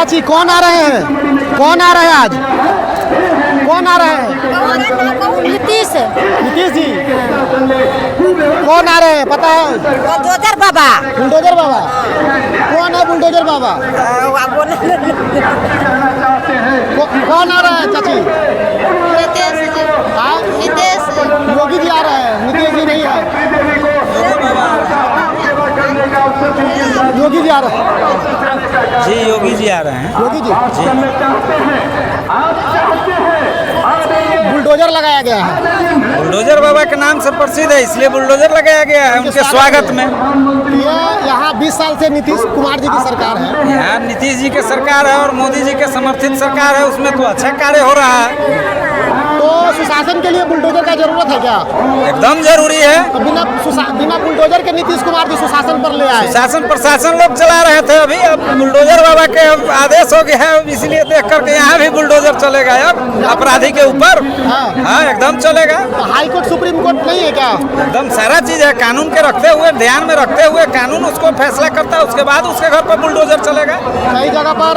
चाची कौन आ रहे हैं? कौन आ रहे हैं आज? कौन आ रहे हैं? नीतीश नीतीश जी। कौन आ रहे हैं पता है? बुलडोजर बाबा। बुलडोजर बाबा कौन है? बुलडोजर बाबा कौन आ रहा है चाची? नीतीश जी। हाँ? नीतीश योगी जी आ रहे हैं, नीतीश जी नहीं है। योगी जी आ रहे हैं। जी योगी जी आ रहे हैं। योगी जी बुलडोजर लगाया गया है। बुलडोजर बाबा के नाम से प्रसिद्ध है, इसलिए बुलडोजर लगाया गया है उनके स्वागत में। ये यहाँ 20 साल से नीतीश कुमार जी की सरकार है। यहाँ नीतीश जी की सरकार है और मोदी जी के समर्थित सरकार है, उसमें तो अच्छा कार्य हो रहा है। तो सुशासन के लिए बुलडोजर का जरूरत है क्या? एकदम जरूरी है। तो बिना बुलडोजर के नीतीश कुमार जी सुशासन पर ले आए। शासन प्रशासन लोग चला रहे थे, अभी अब बुलडोजर बाबा के आदेश हो गया है, इसलिए देख करके यहाँ भी बुलडोजर चलेगा अब अपराधी के ऊपर। हाँ एकदम चलेगा। तो हाई कोर्ट सुप्रीम कोर्ट नहीं है क्या? एकदम सारा चीज है, कानून के रखते हुए, ध्यान में रखते हुए कानून उसको फैसला करता है, उसके बाद उसके घर पर बुलडोजर चलेगा। कई जगह पर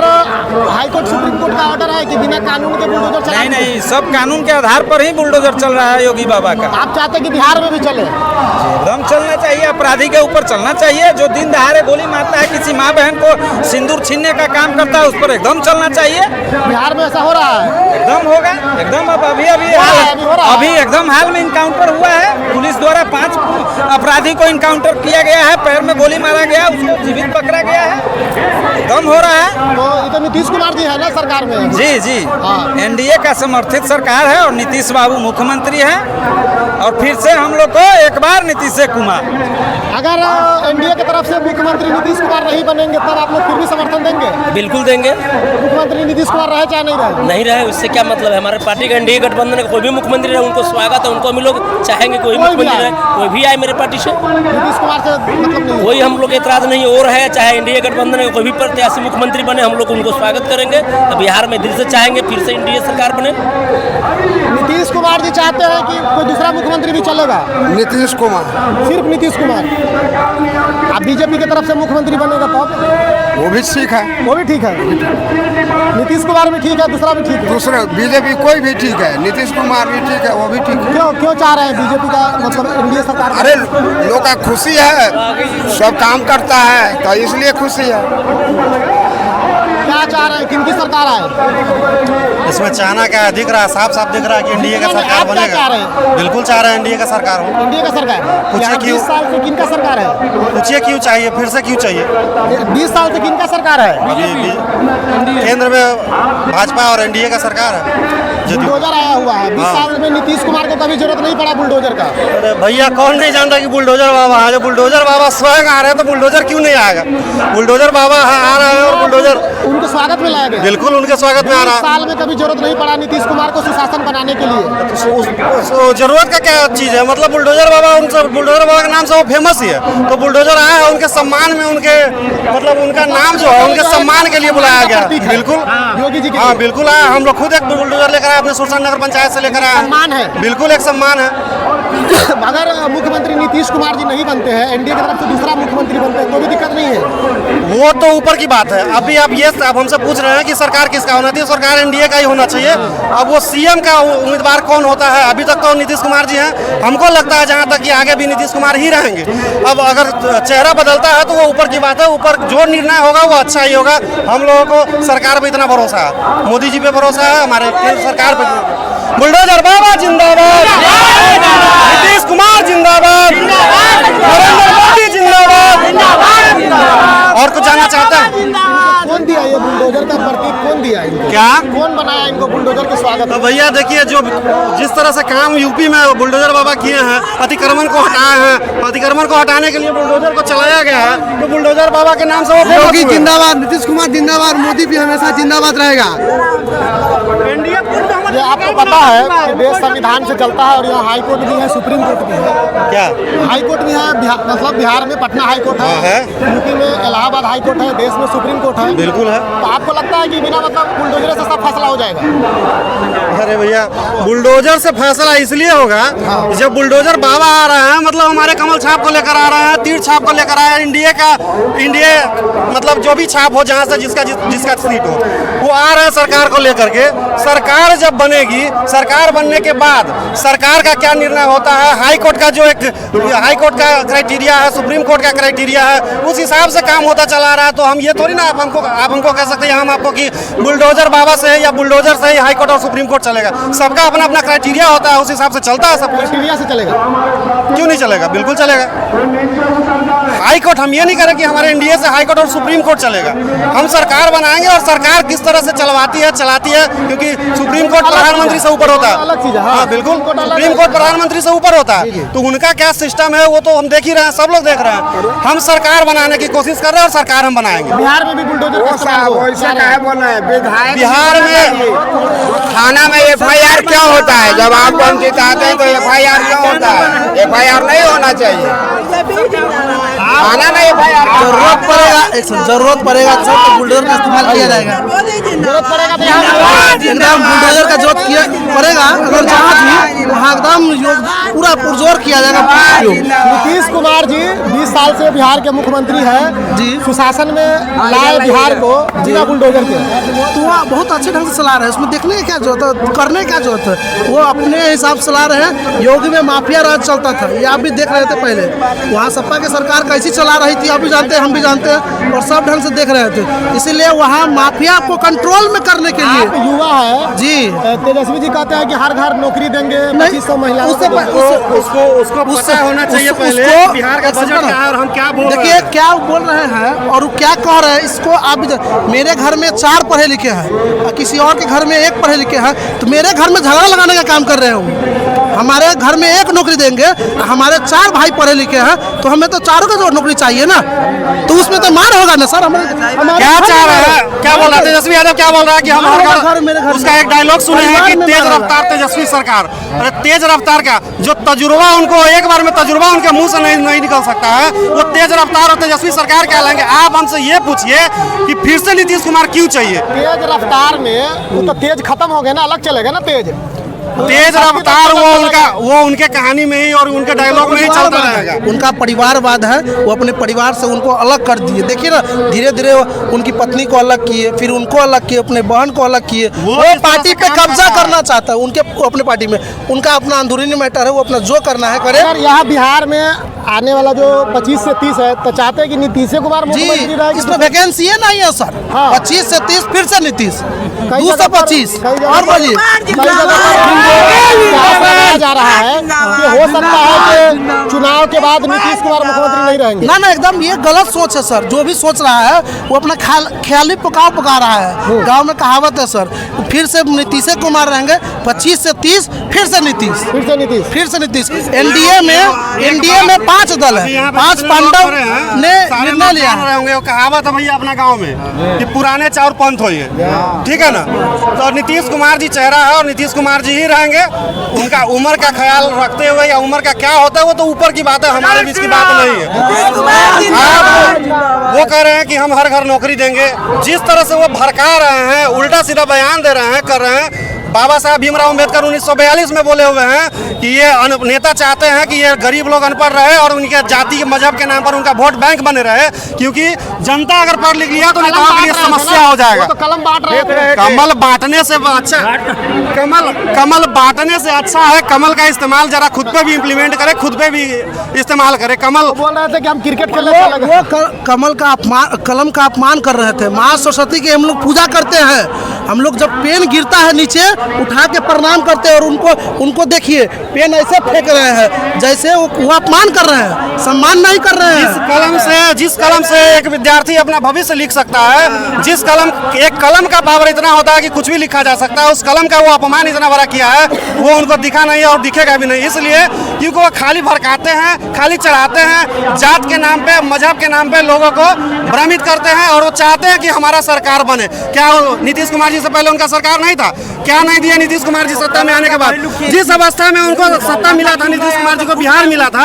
हाई कोर्ट सुप्रीम कोर्ट का ऑर्डर है कि बिना कानून के बुलडोजर चला। नहीं, सब कानून के आधार पर ही बुलडोजर चल रहा है योगी बाबा का। आप चाहते हैं कि बिहार में भी चले? एकदम चलना चाहिए, अपराधी के ऊपर चलना चाहिए। जो दिन दहाड़े गोली मारता है, किसी माँ बहन को सिंदूर छीनने का काम करता है, उस पर एकदम चलना चाहिए। बिहार में ऐसा हो रहा है? एकदम होगा, एकदम। अब अभी एकदम हाल में इनकाउंटर हुआ है, पुलिस द्वारा 5 अपराधी को इनकाउंटर किया गया है, पैर में गोली मारा गया, उसको जीवित पकड़ा गया है, एकदम हो रहा है। तो ये तो नीतीश कुमार जी है ना सरकार में? जी हाँ। एनडीए का समर्थित सरकार है और नीतीश बाबू मुख्यमंत्री हैं और फिर से हम लोग को एक बार नीतीश कुमार। अगर एनडीए की तरफ से मुख्यमंत्री नीतीश कुमार नहीं बनेंगे तब आप लोग फिर भी समर्थन देंगे? बिल्कुल देंगे। मुख्यमंत्री नीतीश कुमार रहे चाहे नहीं रहे? नहीं रहे उससे क्या मतलब है? हमारे पार्टी का एनडीए गठबंधन का कोई भी मुख्यमंत्री रहे उनको स्वागत है, उनको हम लोग चाहेंगे कोई मुख्यमंत्री रहे, कोई भी आए मेरे पार्टी से। नीतीश कुमार से मतलब नहीं? कोई हम लोग एतराज नहीं और है, चाहे एनडीए गठबंधन का कोई भी प्रत्याशी मुख्यमंत्री बने, हम लोग उनको स्वागत करेंगे। बिहार में दिल से चाहेंगे फिर से एनडीए सरकार बने। नीतीश कुमार जी चाहते हैं कि कोई दूसरा मुख्यमंत्री भी चलेगा? नीतीश कुमार, सिर्फ नीतीश कुमार। अब बीजेपी की तरफ से मुख्यमंत्री बनेगा तब वो भी ठीक है। वो भी ठीक है। नीतीश कुमार भी ठीक है, दूसरा भी ठीक है। दूसरा बीजेपी कोई भी ठीक है, नीतीश कुमार भी ठीक है, वो भी ठीक है। क्यों चाह रहे हैं बीजेपी का मतलब एनडीए सरकार? अरे लोग का खुशी है, सब काम करता है तो इसलिए खुशी है। क्या चाह रहे हैं, किनकी सरकार आए? इसमें चाहना क्या है, दिख रहा है, साफ साफ दिख रहा है कि एनडीए का सरकार आप क्या बनेगा। चाह रहे हैं? बिल्कुल चाह रहे हैं एनडीए का सरकार हो। एनडीए का सरकार पूछिए क्यों? 20 साल से किनका सरकार है? पूछिए क्यों चाहिए, फिर से क्यों चाहिए? 20 साल से किनका सरकार है? अभी केंद्र में भाजपा और एनडीए का सरकार है। बुलडोजर आया हुआ है 20 साल में। नीतीश कुमार को कभी जरूरत नहीं पड़ा बुलडोजर का? अरे भैया कौन नहीं जानता कि बुलडोजर बाबा है? जो बुलडोजर बाबा स्वयं आ रहे हैं तो बुलडोजर क्यों नहीं आएगा? बुलडोजर बाबा आ रहा है और बुलडोजर उनके स्वागत में लाया गया। बिल्कुल उनके स्वागत में आ रहा है। साल में कभी जरूरत नहीं पड़ा नीतीश कुमार को सुशासन बनाने के लिए? जरूरत का क्या चीज है? मतलब बुलडोजर बाबा, उनसे बुलडोजर बाबा के नाम से वो फेमस ही है, तो बुलडोजर आया है उनके सम्मान में, उनके मतलब उनका नाम जो है उनके सम्मान के लिए बुलाया गया। बिल्कुल योगी जी हाँ बिल्कुल आया। हम लोग खुद एक बुलडोजर लेकर आए अपने सुरसंड नगर पंचायत से लेकर आए। सम्मान है, बिल्कुल एक सम्मान है। अगर मुख्यमंत्री नीतीश कुमार जी नहीं बनते हैं, एनडीए की तरफ से दूसरा मुख्यमंत्री बनते हैं तो भी दिक्कत नहीं है? वो तो ऊपर की बात है। अभी आप ये अब हमसे पूछ रहे हैं कि सरकार किसका होना चाहिए? सरकार एनडीए का ही होना चाहिए। अब वो सीएम का उम्मीदवार कौन होता है? अभी तक तो नीतीश कुमार जी हैं। हमको लगता है जहाँ तक कि आगे भी नीतीश कुमार ही रहेंगे। अब अगर चेहरा बदलता है तो वो ऊपर की बात है, ऊपर जो निर्णय होगा वो अच्छा ही होगा। हम लोगों को सरकार पे इतना भरोसा है, मोदी जी पे भरोसा है, हमारे केंद्र सरकार पे। बुलडोजर बाबा जिंदाबाद, नीतीश कुमार जिंदाबाद, नरेंद्र मोदी जिंदाबाद। और कुछ जानना चाहता है? कौन दिया ये बुलडोजर का प्रतीक? कौन दिया इनको? क्या कौन बनाया इनको बुलडोजर के स्वागत? तो भैया देखिए, जो जिस तरह से काम यूपी में बुलडोजर बाबा किए हैं, अतिक्रमण को हटाए हैं, अतिक्रमण को हटाने के लिए बुलडोजर को चलाया गया है, तो बुलडोजर बाबा के नाम से वो योगी जिंदाबाद, नीतीश कुमार जिंदाबाद, मोदी भी हमेशा जिंदाबाद रहेगा। ये आपको पता है कि देश संविधान से चलता है और यहाँ हाई कोर्ट भी है, सुप्रीम कोर्ट भी है। क्या हाई कोर्ट भी है, मतलब बिहार में पटना हाई कोर्ट है, यूपी में इलाहाबाद हाई कोर्ट है, देश में सुप्रीम कोर्ट है। बिल्कुल है। तो आपको लगता है कि बिना मतलब बुलडोजर से सब फैसला हो जाएगा? अरे भैया, बुलडोजर से फैसला इसलिए होगा जब बुलडोजर बाबा आ रहे हैं, मतलब हमारे कमल छाप को लेकर आ रहे हैं, तीर छाप को लेकर आए, इंडिया मतलब जो भी छाप हो, जहाँ से जिसका सीट हो, वो आ रहे हैं सरकार को लेकर के। सरकार जब बनेगी, सरकार बनने के बाद सरकार का क्या निर्णय होता है, हाई कोर्ट का जो एक हाई कोर्ट का क्राइटेरिया है, सुप्रीम कोर्ट का क्राइटेरिया है, उस हिसाब से काम होता चला रहा है। तो हम ये थोड़ी ना आप हमको कह सकते हैं हम आपको कि बुलडोजर बाबा से है या बुलडोजर से ही हाई कोर्ट और सुप्रीम कोर्ट चलेगा। सबका अपना अपना क्राइटेरिया होता है, उस हिसाब से चलता है सब। क्राइटेरिया से चलेगा? क्यों नहीं चलेगा? बिल्कुल चलेगा। हाई कोर्ट हम ये नहीं करें कि हमारे एनडीए से हाई कोर्ट और सुप्रीम कोर्ट चलेगा। हम सरकार बनाएंगे और सरकार किस तरह से चलाती है क्योंकि सुप्रीम कोर्ट प्रधानमंत्री से ऊपर होता है। अलग चीज है। हाँ बिल्कुल, सुप्रीम कोर्ट प्रधानमंत्री से ऊपर होता है। तो उनका क्या सिस्टम है वो तो हम देख ही रहे हैं, सब लोग देख रहे हैं। हम सरकार बनाने की कोशिश कर रहे हैं और सरकार हम बनाएंगे। बिहार में भी बुलडोजर का इस्तेमाल हो। बिहार में थाना में FIR क्यों होता है? जब आप वंचित आते हैं तो FIR क्यों होता है? FIR नहीं होना चाहिए। थाना में FIR जरूरत पड़ेगा तो बुलडोजर का इस्तेमाल किया जाएगा। जरूरत पड़ेगा तो यहाँ एकदम बुलडोजर का जरूरत पड़ेगा। अगर जहाँ भी वहाँ एकदम पूरा पुरजोर किया जाएगा। नीतीश कुमार जी 20 साल से बिहार के मुख्यमंत्री हैं जी, सुशासन में लाए बिहार को बिना बुलडोजर के। तो वह बहुत अच्छे ढंग से चला रहे हैं, उसमें देखने की क्या जरूरत है, करने क्या जरूरत है। वो अपने हिसाब से चला रहे हैं। योगी में माफिया राज चलता था, ये आप भी देख रहे थे पहले। वहाँ सपा की सरकार कैसी चला रही थी आप भी जानते हैं, हम भी जानते हैं, और सब ढंग से देख रहे थे। इसीलिए वहाँ माफिया को कंट्रोल में करने के लिए आप युवा है जी, तेजस्वी जी कहते हैं कि हर घर नौकरी देंगे, 2500 महिलाओं को देंगे। उसको पता होना चाहिए पहले बिहार का बजट क्या है और हम क्या बोल रहे हैं। देखिए क्या बोल रहे हैं और क्या कह रहे हैं, इसको आप मेरे घर में 4 पढ़े लिखे हैं, किसी और के घर में 1 पढ़े लिखे हैं, तो मेरे घर में झगड़ा लगाने का काम कर रहे हैं। हमारे घर में 1 नौकरी देंगे, हमारे 4 भाई पढ़े लिखे हैं, तो हमें तो 4 का जो नौकरी चाहिए ना, तो उसमें तो मार होगा ना सर। क्या चाह रहा है, क्या बोल रहा है तेजस्वी यादव, क्या बोल रहा है कि हम उसका एक डायलॉग सुने हैं कि तेज रफ्तार तेजस्वी सरकार। अरे तेज रफ्तार का जो तजुर्बा, उनको एक बार में तजुर्बा उनके मुंह से नहीं निकल सकता है, वो तेज रफ्तार और तेजस्वी सरकार क्या लेंगे। आप हमसे ये पूछिए कि फिर से नीतीश कुमार क्यों चाहिए? तेज रफ्तार में वो तो तेज खत्म हो गया ना, अलग चलेगा ना तेज रफ्तार। वो उनके कहानी में ही और उनके डायलॉग में ही चलता रहेगा। उनका परिवारवाद है, वो अपने परिवार से उनको अलग कर दिए। देखिए ना, धीरे धीरे उनकी पत्नी को अलग किए, फिर उनको अलग किए, अपने बहन को अलग किए। वो पार्टी पे कब्जा करना चाहता है, उनके अपने पार्टी में उनका अपना अंदरूनी मैटर है, वो अपना जो करना है करे। अगर यहाँ बिहार में आने वाला जो 25 से 30 है, तो चाहते हैं कि नीतीश कुमार मुख्यमंत्री रहे। इसमें वैकेंसी है नहीं है सर। हाँ। 25 से 30 फिर से नीतीश, कई 225 और बोलिए। जा रहा है कि हो सकता है कि चुनाव के बाद नीतीश कुमार मुख्यमंत्री नहीं रहेंगे। ना एकदम ये गलत सोच है सर। जो भी सोच रहा है वो अपना ख्याली पुकार रहा है। गांव में कहावत है सर, फिर से नीतीश कुमार रहेंगे। 25 से 30 फिर से नीतीश। एनडीए में 5 दल है, 5 पांडव ने निर्णय लिया है। कहावत है भैया अपना गाँव में कि पुराने चाउर पंथ होइए, ठीक है ना। तो नीतीश कुमार जी चेहरा है और नीतीश कुमार जी ही रहेंगे। उनका उम्र का ख्याल रखते हुए या उम्र का क्या होता है वो तो ऊपर की बात है, हमारे बीच की बात नहीं है। आप वो कह रहे हैं कि हम हर घर नौकरी देंगे, जिस तरह से वो भड़का रहे हैं, उल्टा सीधा बयान दे रहे हैं, कर रहे हैं। बाबा साहब भीमराव अम्बेडकर 1942 में बोले हुए हैं कि ये नेता चाहते हैं कि ये गरीब लोग अनपढ़ रहे और उनके जाति के मजहब के नाम पर उनका वोट बैंक बने रहे, क्योंकि जनता अगर पढ़ लिख लिया तो नेताओं के लिए समस्या हो जाएगा। तो कलम बांट रहे थे। कमल बांटने से अच्छा, कमल बांटने से अच्छा है कमल का इस्तेमाल जरा खुद पे भी इम्प्लीमेंट करे, खुद पे भी इस्तेमाल करे। कमल बोल रहे थे कि हम क्रिकेट खेलने वो कमल का अपमान, कलम का अपमान कर रहे थे। माँ सरस्वती की हम लोग पूजा करते हैं। हम लोग जब पेन गिरता है नीचे उठा के प्रणाम करते हैं, और उनको देखिए पेन ऐसे फेंक रहे हैं जैसे वो अपमान कर रहे हैं, सम्मान नहीं कर रहे हैं। जिस कलम से एक विद्यार्थी अपना भविष्य लिख सकता है, एक कलम का पावर इतना होता है कि कुछ भी लिखा जा सकता है, उस कलम का वो अपमान इतना बड़ा किया है, वो उनको दिखा नहीं और दिखेगा भी नहीं। इसलिए क्योंकि वो खाली भड़काते हैं, खाली चढ़ाते हैं, जात के नाम पे, मजहब के नाम पे लोगों को भ्रमित करते हैं, और वो चाहते हैं कि हमारा सरकार बने। क्या नीतीश कुमार जी से पहले उनका सरकार नहीं था? क्या नहीं नहीं दिया नीतीश कुमार जी सत्ता में आने के बाद। जिस अवस्था में उनको सत्ता मिला था, नीतीश कुमार जी को बिहार मिला था,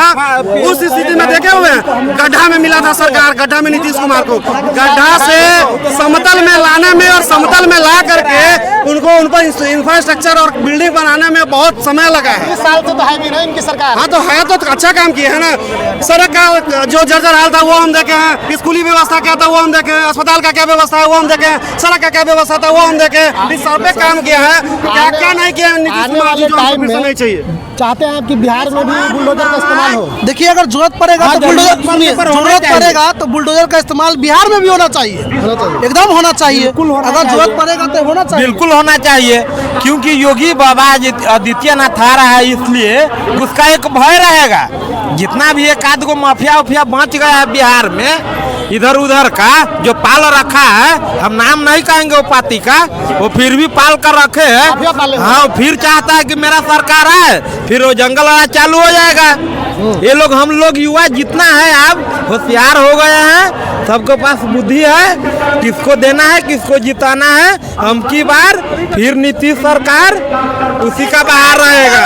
उस स्थिति में देखे हुए हैं गड्ढा में मिला था सरकार, गड्ढा में नीतीश कुमार को गड्ढा से समतल में लाने में और समतल में ला करके उनको उन पर इंफ्रास्ट्रक्चर और बिल्डिंग बनाने में बहुत समय लगा है। 20 साल से तो है भी नहीं इनकी सरकार। हाँ तो है, तो अच्छा काम किया है ना। सड़क का जो जर्जर हाल था वो हम देखे हैं, स्कूली व्यवस्था क्या था वो हम देखे हैं, अस्पताल का क्या व्यवस्था है वो हम देखे हैं, सड़क का क्या व्यवस्था था वो हम देखे, इस सब पे काम किया है। क्या क्या नहीं किया नीतीश कुमार जी, जो हमको फिर से नहीं चाहिए। चाहते हैं कि बिहार में भी बुलडोजर का इस्तेमाल हो। देखिए अगर जरूरत पड़ेगा तो बुलडोजर, सुनिए, जरूरत पड़ेगा तो बुलडोजर का इस्तेमाल बिहार में भी होना चाहिए, एकदम होना चाहिए। अगर जरूरत पड़ेगा तो होना चाहिए, बिल्कुल होना चाहिए, क्योंकि योगी बाबा आदित्यनाथ आ रहा है, इसलिए उसका एक भय रहेगा। जितना भी एक आध गो माफिया उफिया बच गया है बिहार में इधर उधर का, जो पाल रखा है, हम नाम नहीं कहेंगे वो पार्टी का, वो फिर भी पाल कर रखे है। हाँ, फिर चाहता है कि मेरा सरकार है, फिर वो जंगल वाला चालू हो जाएगा। ये लोग, हम लोग युवा जितना है अब होशियार हो गए हैं, सबके पास बुद्धि है, किसको देना है, किसको जिताना है। हम की बार फिर नीतीश सरकार उसी का बाहर रहेगा।